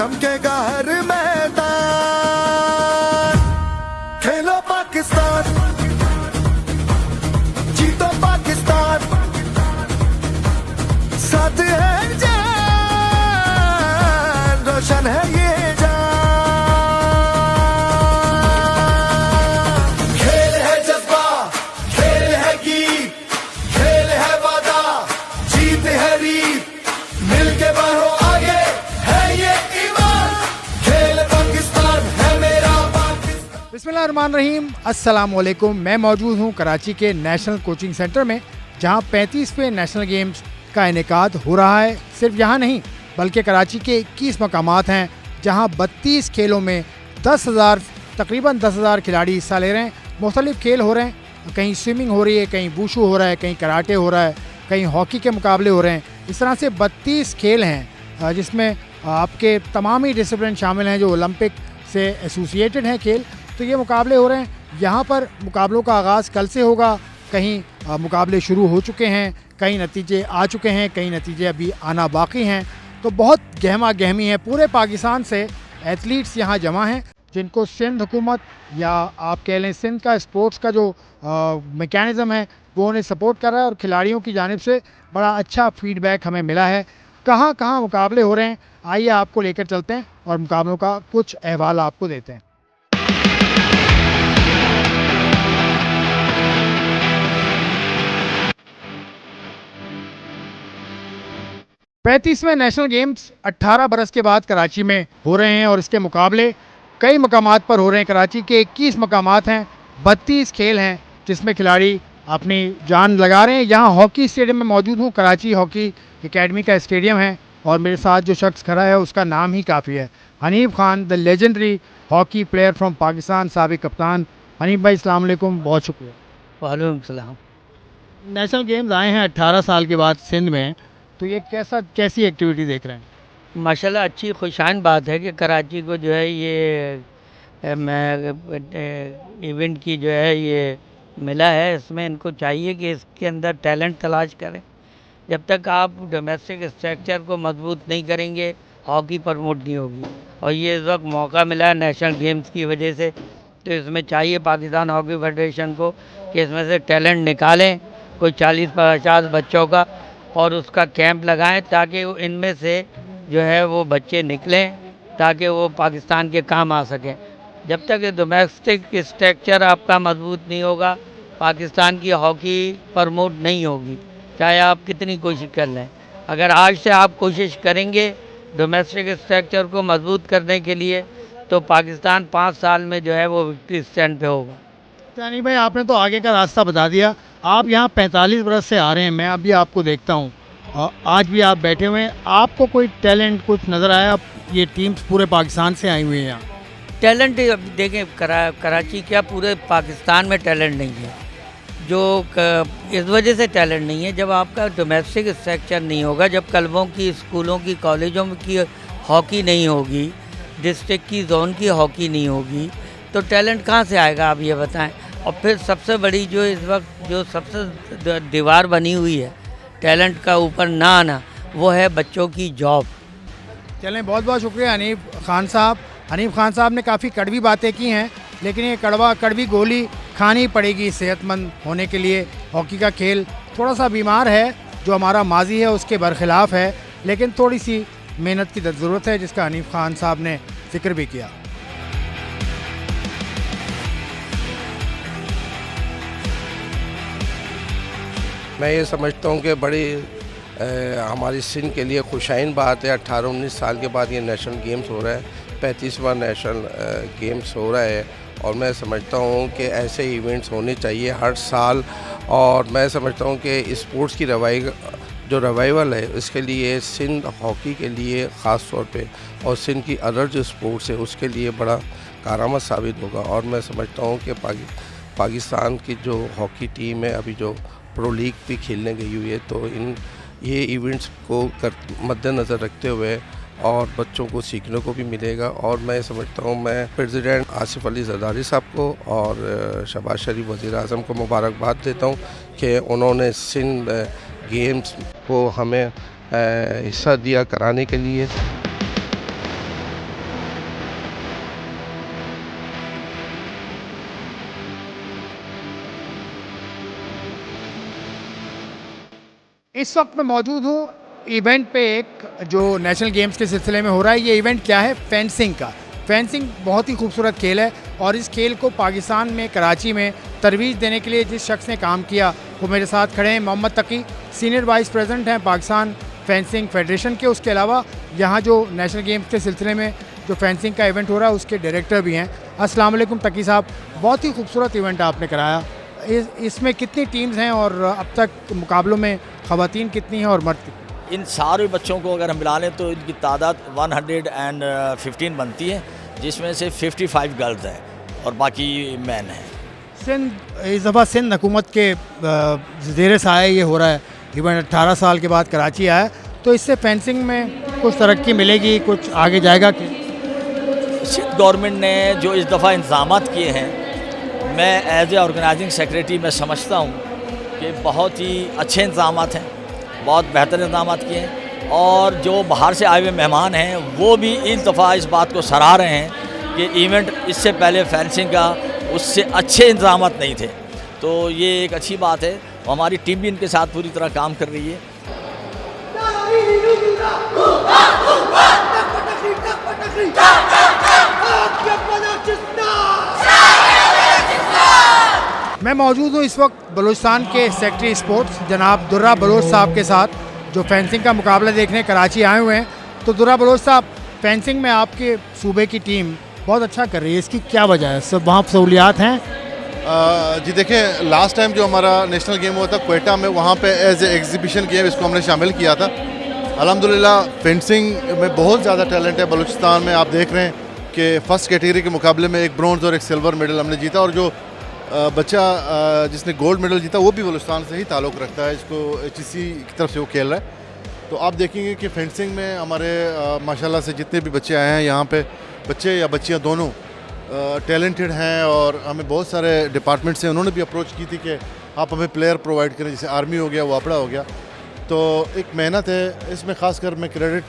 चमकेगा हर मैदान। खेलो पाकिस्तान, जीतो पाकिस्तान, साथ है जान, रोशन है ये बिस्मिल्लाहिर्रहमानिर्रहीम। अस्सलाम वालेकुम। मैं मौजूद हूँ कराची के नेशनल कोचिंग सेंटर में, जहाँ 35वें नेशनल गेम्स का इनेकाद हो रहा है। सिर्फ यहाँ नहीं बल्कि कराची के 21 मकामात हैं जहाँ 32 खेलों में तकरीबन 10,000 खिलाड़ी हिस्सा ले रहे हैं। मुख्तलिफ खेल हो रहे हैं, कहीं स्विमिंग हो रही है, कहीं वुशु हो रहा है, कहीं कराटे हो रहा है, कहीं हॉकी के मुकाबले हो रहे हैं। इस तरह से 32 खेल हैं जिसमें आपके तमाम ही डिसिप्लिन शामिल हैं जो ओलंपिक से एसोसिएटेड हैं खेल। तो ये मुकाबले हो रहे हैं। यहाँ पर मुकाबलों का आगाज़ कल से होगा। कहीं मुकाबले शुरू हो चुके हैं, कहीं नतीजे आ चुके हैं, कहीं नतीजे अभी आना बाकी हैं। तो बहुत गहमा गहमी है। पूरे पाकिस्तान से एथलीट्स यहाँ जमा हैं जिनको सिंध हुकूमत या आप कह लें सिंध का स्पोर्ट्स का जो मैकेनिज़्म है वो उन्हें सपोर्ट कर रहा है और खिलाड़ियों की जानिब से बड़ा अच्छा फीडबैक हमें मिला है। कहाँ कहाँ मुकाबले हो रहे हैं, आइए आपको लेकर चलते हैं और मुकाबलों का कुछ अहवाल आपको देते हैं। 35वें नेशनल गेम्स 18 बरस के बाद कराची में हो रहे हैं और इसके मुकाबले कई मकामात पर हो रहे हैं। कराची के 21 मकामात हैं, 32 खेल हैं जिसमें खिलाड़ी अपनी जान लगा रहे हैं। यहाँ हॉकी स्टेडियम में मौजूद हूँ। कराची हॉकी एकेडमी का स्टेडियम है और मेरे साथ जो शख्स खड़ा है उसका नाम ही काफ़ी है, Hanif Khan, the legendary hockey player from Pakistan, साबिक कप्तान। हनीफ भाई अस्सलाम वालेकुम, बहुत शुक्रिया। वालेकुम सलाम। नेशनल गेम्स आए हैं 18 साल के बाद सिंध में, तो ये कैसी एक्टिविटी देख रहे हैं? माशाल्लाह अच्छी खुशाइन बात है कि कराची को जो है ये इवेंट की जो है ये मिला है। इसमें इनको चाहिए कि इसके अंदर टैलेंट तलाश करें। जब तक आप डोमेस्टिक स्ट्रक्चर को मजबूत नहीं करेंगे हॉकी प्रमोट नहीं होगी। और ये इस वक्त मौका मिला है नेशनल गेम्स की वजह से, तो इसमें चाहिए पाकिस्तान हॉकी फेडरेशन को कि इसमें से टैलेंट निकालें कोई 40-50 बच्चों का और उसका कैंप लगाएं ताकि इनमें से जो है वो बच्चे निकलें ताकि वो पाकिस्तान के काम आ सकें। जब तक ये डोमेस्टिक स्ट्रक्चर आपका मजबूत नहीं होगा पाकिस्तान की हॉकी प्रमोट नहीं होगी, चाहे आप कितनी कोशिश कर लें। अगर आज से आप कोशिश करेंगे डोमेस्टिक स्ट्रक्चर को मजबूत करने के लिए तो पाकिस्तान 5 साल में जो है वो विक्ट्री स्टैंड पे होगा। यानी भाई आपने तो आगे का रास्ता बता दिया। आप यहाँ 45 बरस से आ रहे हैं, मैं अभी आपको देखता हूँ और आज भी आप बैठे हुए हैं। आपको कोई टैलेंट कुछ नज़र आया? ये टीम्स पूरे पाकिस्तान से आई हुई हैं यहाँ। टैलेंट देखें कराची क्या पूरे पाकिस्तान में टैलेंट नहीं है। इस वजह से टैलेंट नहीं है, जब आपका डोमेस्टिक स्ट्रक्चर नहीं होगा, जब क्लबों की, स्कूलों की, कॉलेजों की हॉकी नहीं होगी, डिस्ट्रिक्ट की, जोन की हॉकी नहीं होगी, तो टैलेंट कहाँ से आएगा आप ये बताएं। और फिर सबसे बड़ी जो इस वक्त जो सबसे दीवार बनी हुई है टैलेंट का ऊपर ना आना, वो है बच्चों की जॉब। चलें, बहुत बहुत शुक्रिया हनीफ खान साहब। हनीफ खान साहब ने काफ़ी कड़वी बातें की हैं, लेकिन ये कड़वी गोली खानी पड़ेगी सेहतमंद होने के लिए। हॉकी का खेल थोड़ा सा बीमार है, जो हमारा माजी है उसके बरखिलाफ़ है, लेकिन थोड़ी सी मेहनत की ज़रूरत है जिसका हनीफ खान साहब ने जिक्र भी किया। मैं ये समझता हूँ कि बड़ी हमारी सिंध के लिए खुशाइन बात है। 18-19 साल के बाद ये नेशनल गेम्स हो रहा है, 35वां नेशनल गेम्स हो रहा है और मैं समझता हूँ कि ऐसे इवेंट्स होने चाहिए हर साल। और मैं समझता हूँ कि स्पोर्ट्स की जो रिवाइवल है इसके लिए सिंध हॉकी के लिए ख़ास तौर पे और सिंध की अदर जो स्पोर्ट्स है उसके लिए बड़ा कारआमद साबित होगा। और मैं समझता हूँ कि पाकिस्तान की जो हॉकी टीम है अभी जो प्रो लीग भी खेलने गई हुई है, तो ये इवेंट्स को मद्देनज़र रखते हुए और बच्चों को सीखने को भी मिलेगा। और मैं समझता हूँ, मैं प्रेसिडेंट आसिफ अली जरदारी साहब को और शहबाज शरीफ वज़ीर आज़म को मुबारकबाद देता हूँ कि उन्होंने सिंध गेम्स को हमें हिस्सा दिया कराने के लिए। इस वक्त मैं मौजूद हूँ इवेंट पे, एक जो नेशनल गेम्स के सिलसिले में हो रहा है। ये इवेंट क्या है? फेंसिंग का। फेंसिंग बहुत ही खूबसूरत खेल है और इस खेल को पाकिस्तान में कराची में तरवीज देने के लिए जिस शख्स ने काम किया वो मेरे साथ खड़े हैं। मोहम्मद तकी सीनियर वाइस प्रेसिडेंट हैं पाकिस्तान फेंसिंग फेडरेशन के। उसके अलावा यहाँ जो नेशनल गेम्स के सिलसिले में जो फेंसिंग का इवेंट हो रहा है उसके डायरेक्टर भी हैं। अस्सलाम वालेकुम तकी साहब, बहुत ही खूबसूरत इवेंट आपने कराया। इसमें कितनी टीम्स हैं और अब तक मुकाबलों में ख़वातीन कितनी हैं और मर्द कितनी? इन सारे बच्चों को अगर हम मिला लें तो इनकी तादाद 115 बनती है, जिसमें से 55 गर्ल्स हैं और बाकी मैन हैं। सिंध इस दफ़ा सिंध हुकूमत के ज़ेर साया ये हो रहा है इवेंट। 18 साल के बाद कराची आया, तो इससे फेंसिंग में कुछ तरक्की मिलेगी, कुछ आगे जाएगा कि? सिंध गवर्नमेंट ने जो इस दफ़ा इंतजाम किए हैं, मैं एज ए ऑर्गेनाइजिंग सेक्रेटरी मैं समझता हूँ कि बहुत ही अच्छे इंतजाम हैं, बहुत बेहतर इंतजाम किए हैं। और जो बाहर से आए हुए मेहमान हैं वो भी इस दफ़ा इस बात को सराह रहे हैं कि इवेंट इससे पहले फेंसिंग का उससे अच्छे इंतजाम नहीं थे। तो ये एक अच्छी बात है। हमारी टीम भी इनके साथ पूरी तरह काम कर रही है। मैं मौजूद हूँ इस वक्त बलूचिस्तान के सेक्रेटरी स्पोर्ट्स जनाब दुर्रा बलोच साहब के साथ, जो फेंसिंग का मुकाबला देखने कराची आए हुए हैं। तो दुर्रा बलोच साहब, फेंसिंग में आपके सूबे की टीम बहुत अच्छा कर रही है, इसकी क्या वजह है? सब वहाँ सहूलियात हैं? जी देखें, लास्ट टाइम जो हमारा नेशनल गेम हुआ था क्वेटा में, वहाँ पे एज ए एग्जीबिशन गेम इसको हमने शामिल किया था। अल्हम्दुलिल्लाह फेंसिंग में बहुत ज़्यादा टैलेंट है बलूचिस्तान में। आप देख रहे हैं कि फ़र्स्ट कैटेगरी के मुकाबले में एक ब्रॉन्ज़ और एक सिल्वर मेडल हमने जीता, और जो बच्चा जिसने गोल्ड मेडल जीता वो भी बलूचिस्तान से ही ताल्लुक़ रखता है। इसको HEC की तरफ से वो खेल रहा है। तो आप देखेंगे कि फेंसिंग में हमारे माशाल्लाह से जितने भी बच्चे आए हैं यहाँ पे, बच्चे या बच्चियाँ दोनों टैलेंटेड हैं। और हमें बहुत सारे डिपार्टमेंट से उन्होंने भी अप्रोच की थी कि आप हमें प्लेयर प्रोवाइड करें, जैसे आर्मी हो गया, वापड़ा हो गया। तो एक मेहनत है इसमें, ख़ासकर मैं क्रेडिट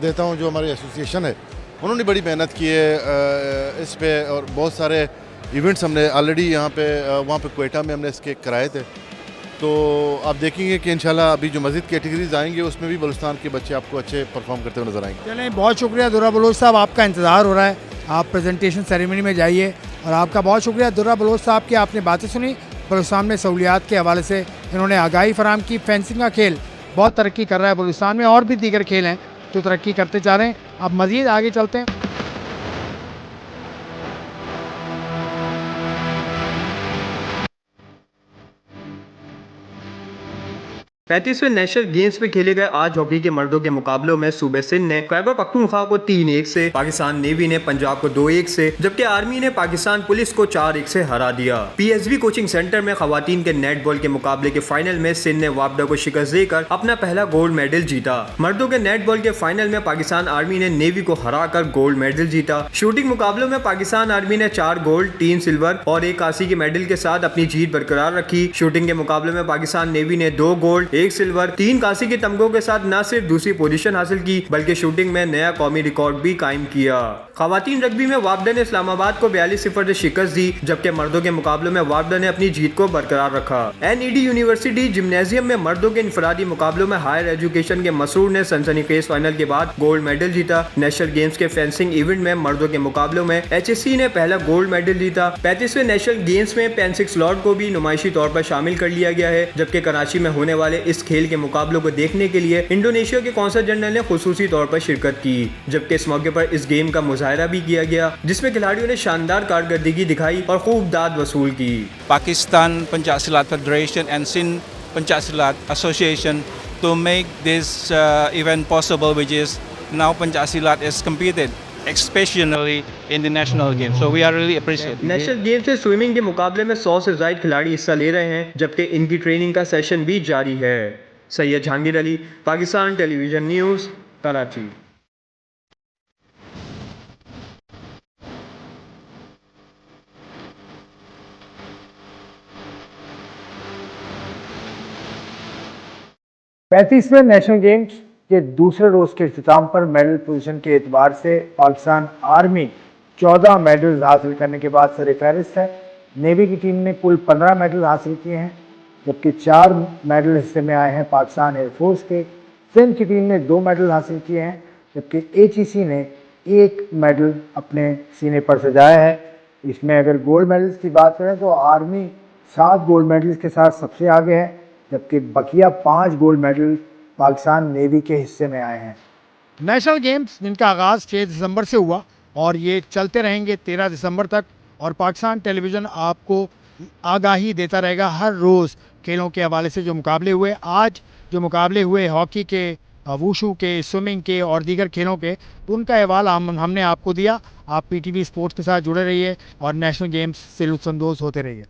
देता हूँ जो हमारी एसोसिएशन है, उन्होंने बड़ी मेहनत की है इस पे। और बहुत सारे इवेंट्स हमने ऑलरेडी यहाँ पे वहाँ पे क्वेटा में हमने इसके कराए थे। तो आप देखेंगे कि इंशाल्लाह अभी जो मज़ीद कैटेगरीज आएंगे उसमें भी बलूचिस्तान के बच्चे आपको अच्छे परफॉर्म करते हुए नजर आएंगे। चलें, बहुत शुक्रिया दुर्रा बलोच साहब, आपका इंतज़ार हो रहा है। आप प्रेजेंटेशन सेरेमनी में जाइए। और आपका बहुत शुक्रिया दुर्रा बलोच साहब की, आपने बातें सुनी। बलूचिस्तान में सहूलियात के हवाले से इन्होंने आगाही फराम की। फेंसिंग का खेल बहुत तरक्की कर रहा है बलूचिस्तान में, और भी दीगर खेल हैं जो तरक्की करते जा रहे हैं। अब मज़ीद आगे चलते हैं। 35वें नेशनल गेम्स में खेले गए आज हॉकी के मर्दों के मुकाबलों में सूबे सिंध ने खैबर पख्तूनख्वा को 3-1 से, पाकिस्तान नेवी ने पंजाब को 2-1 से, जबकि आर्मी ने पाकिस्तान पुलिस को 4-1 से हरा दिया। PSV कोचिंग सेंटर में खवातीन के नेटबॉल के मुकाबले के फाइनल में सिंध ने वापडा को शिकस्त देकर अपना पहला गोल्ड मेडल जीता। मर्दों के नेटबॉल के फाइनल में पाकिस्तान आर्मी ने नेवी को हराकर गोल्ड मेडल जीता। शूटिंग मुकाबलों में पाकिस्तान आर्मी ने 4 गोल्ड, 3 सिल्वर और 1 कांसी के मेडल के साथ अपनी जीत बरकरार रखी। शूटिंग के मुकाबले में पाकिस्तान नेवी ने 2 गोल्ड, 1 सिल्वर, 3 कांसी के तमगों के साथ न सिर्फ दूसरी पोजीशन हासिल की बल्कि शूटिंग में नया कौमी रिकॉर्ड भी कायम किया। खवातीन रग्बी में वापडा ने इस्लामाबाद को 42-0 से शिकस्त दी, जबकि मर्दों के मुकाबले में वापडा ने अपनी जीत को बरकरार रखा। NED यूनिवर्सिटी जिम्नेजियम में मर्दों के इनफरादी मुकाबलों में हायर एजुकेशन के मसरूर ने सनसनीखेज फाइनल के बाद गोल्ड मेडल जीता। नेशनल गेम्स के फेंसिंग इवेंट में मर्दों के मुकाबलों में HSC ने पहला गोल्ड मेडल जीता। 35वें नेशनल गेम्स में पेंसिक स्लॉट को भी नुमाइशी तौर पर शामिल कर लिया गया है, जबकि कराची में होने वाले इस खेल के मुकाबलों को देखने के लिए इंडोनेशिया के कौंसल जनरल ने खुसूसी तौर पर शिरकत की, जबकि इस मौके पर इस गेम का मुजाहरा भी किया गया, जिसमें खिलाड़ियों ने शानदार कारकर्दगी दिखाई और खूब दाद वसूल की। Pakistan Pencak Silat Federation and Sindh Pencak Silat Association to make this event possible, which is now Pencak Silat is competed especially in the national game, so we are really appreciative. National game से swimming के मुकाबले में 100 से ज्यादा खिलाड़ी हिस्सा ले रहे हैं, जबकि इनकी ट्रेनिंग का सेशन भी जारी है। Syed Jahangir Ali, Pakistan television news, Karachi. पैंतीसवें नेशनल गेम्स के दूसरे रोज के इख्तिताम पर मेडल पोजीशन के एतबार से पाकिस्तान आर्मी 14 मेडल्स हासिल करने के बाद सर फहरिस्त है। नेवी की टीम ने कुल 15 मेडल हासिल किए हैं। जबकि 4 मेडल हिस्से में आए हैं पाकिस्तान एयरफोर्स के। सिंध की टीम ने 2 मेडल हासिल किए हैं, जबकि HEC ने 1 मेडल अपने सीने पर सजाया है। इसमें अगर गोल्ड मेडल्स की बात करें तो आर्मी 7 गोल्ड मेडल्स के साथ सबसे आगे है, जबकि बकिया 5 गोल्ड मेडल पाकिस्तान नेवी के हिस्से में आए हैं। नेशनल गेम्स जिनका आगाज़ 6 दिसंबर से हुआ और ये चलते रहेंगे 13 दिसंबर तक, और पाकिस्तान टेलीविज़न आपको आगाही देता रहेगा हर रोज़ खेलों के हवाले से। जो मुकाबले हुए आज, जो मुकाबले हुए हॉकी के, वूशू के, स्विमिंग के और दीगर खेलों के, उनका अहवाल हमने आपको दिया। आप PTV स्पोर्ट्स के साथ जुड़े रहिए और नेशनल गेम्स से लुत्फ़अंदोज़ होते रहिए।